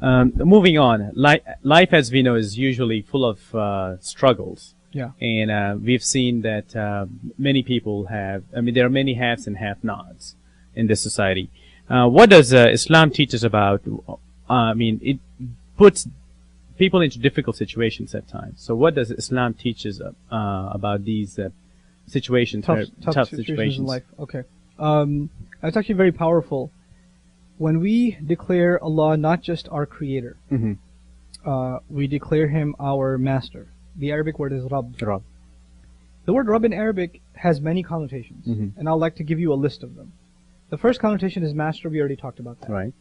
questions. Moving on, life as we know is usually full of struggles. Yeah. And we've seen that many people have, there are many haves and have-nots in this society. What does Islam teach us about? It puts people into difficult situations at times. So what does Islam teach us about these situations, tough situations in life? Okay. It's actually very powerful. When we declare Allah not just our creator, we declare him our master. The Arabic word is Rabb. The word Rabb in Arabic has many connotations, and I'd like to give you a list of them. The first connotation is master. We already talked about that. Right.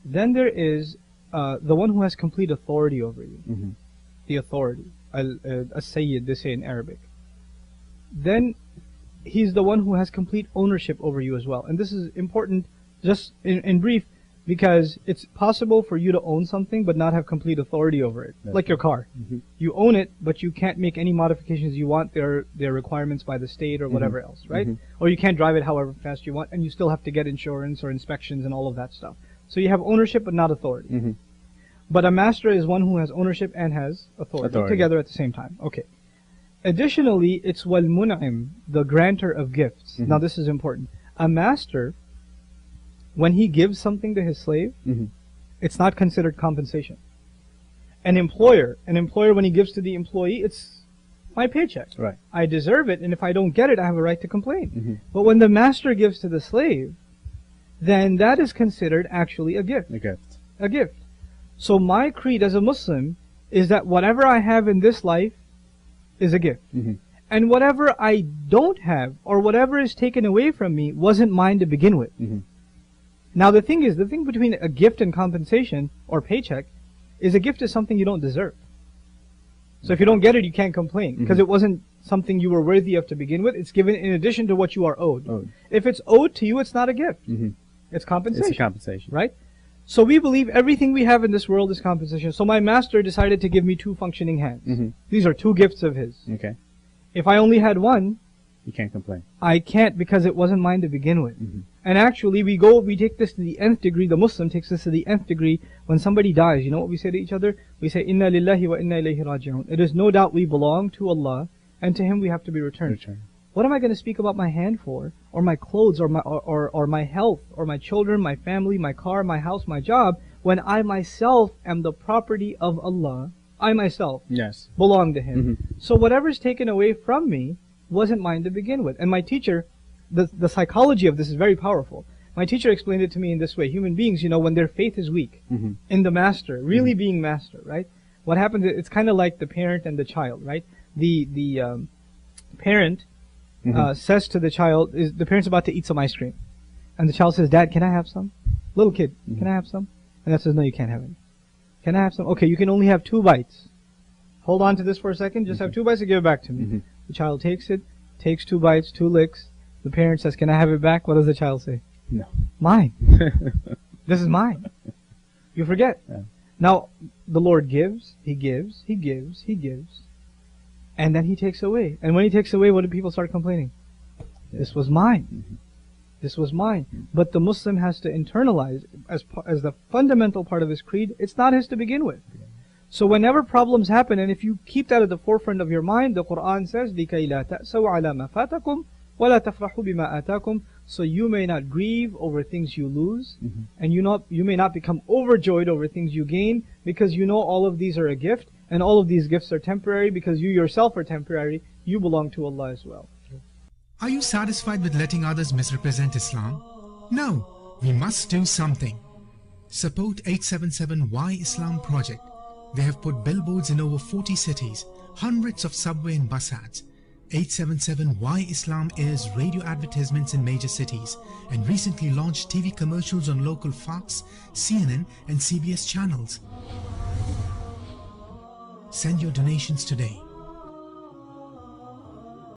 Then there is the one who has complete authority over you. The authority. As-Sayyid, they say in Arabic. Then he's the one who has complete ownership over you as well. And this is important just in brief, because it's possible for you to own something but not have complete authority over it. Like your car. You own it, but you can't make any modifications you want. There are requirements by the state or whatever else, right? Or you can't drive it however fast you want, and you still have to get insurance or inspections and all of that stuff. So you have ownership but not authority. But a master is one who has ownership and has authority. Together at the same time. Okay. Additionally, it's wal mun'im, the grantor of gifts. Now this is important. A master, when he gives something to his slave, it's not considered compensation. An employer when he gives to the employee, it's my paycheck. Right. I deserve it, and if I don't get it, I have a right to complain. But when the master gives to the slave, then that is considered actually a gift. A gift. So my creed as a Muslim is that whatever I have in this life is a gift. And whatever I don't have, or whatever is taken away from me, wasn't mine to begin with. Now the thing between a gift and compensation, or paycheck, is a gift is something you don't deserve. So if you don't get it, you can't complain, because it wasn't something you were worthy of to begin with. It's given in addition to what you are owed. If it's owed to you, it's not a gift. It's compensation. It's a compensation. Right? So we believe everything we have in this world is compensation. So my master decided to give me 2 functioning hands. These are 2 gifts of his. Okay. If I only had 1, you can't complain. I can't, because it wasn't mine to begin with. And actually, we take this to the nth degree. The Muslim takes this to the nth degree. When somebody dies, you know what we say to each other? We say, Inna lillahi wa inna ilayhi raji'un. It is no doubt we belong to Allah, and to Him we have to be returned. What am I going to speak about my hand for, or my clothes, or my health, or my children, my family, my car, my house, my job, when I myself am the property of Allah? I myself belong to Him. So whatever is taken away from me wasn't mine to begin with. And my teacher, the psychology of this is very powerful. My teacher explained it to me in this way. Human beings, when their faith is weak in the master, really being master, right? What happens, it's kind of like the parent and the child, right? The parent says to the child, the parent's about to eat some ice cream. And the child says, Dad, can I have some? Little kid, can I have some? And dad says, no, you can't have any. Can I have some? Okay, you can only have 2 bites. Hold on to this for a second. Just have 2 bites and give it back to me. The child takes it, takes 2 bites, 2 licks. The parent says, can I have it back? What does the child say? No. Mine. This is mine. You forget. Now, the Lord gives, He gives, He gives, He gives. And then He takes away. And when He takes away, what do people start complaining? This was mine. This was mine. But the Muslim has to internalize, as the fundamental part of his creed, it's not his to begin with. So whenever problems happen, and if you keep that at the forefront of your mind, the Quran says, لِكَيْ لَا تَأْسَوْا عَلَى مَا فَاتَكُمْ وَلَا تَفْرَحُوا بِمَا آتَاكُمْ. So you may not grieve over things you lose, and you may not become overjoyed over things you gain, because you know all of these are a gift, and all of these gifts are temporary, because you yourself are temporary. You belong to Allah as well. Are you satisfied with letting others misrepresent Islam? No, we must do something. Support 877 Why Islam project. They have put billboards in over 40 cities, hundreds of subway and bus ads. 877 Why Islam airs radio advertisements in major cities, and recently launched TV commercials on local Fox, CNN and CBS channels. Send your donations today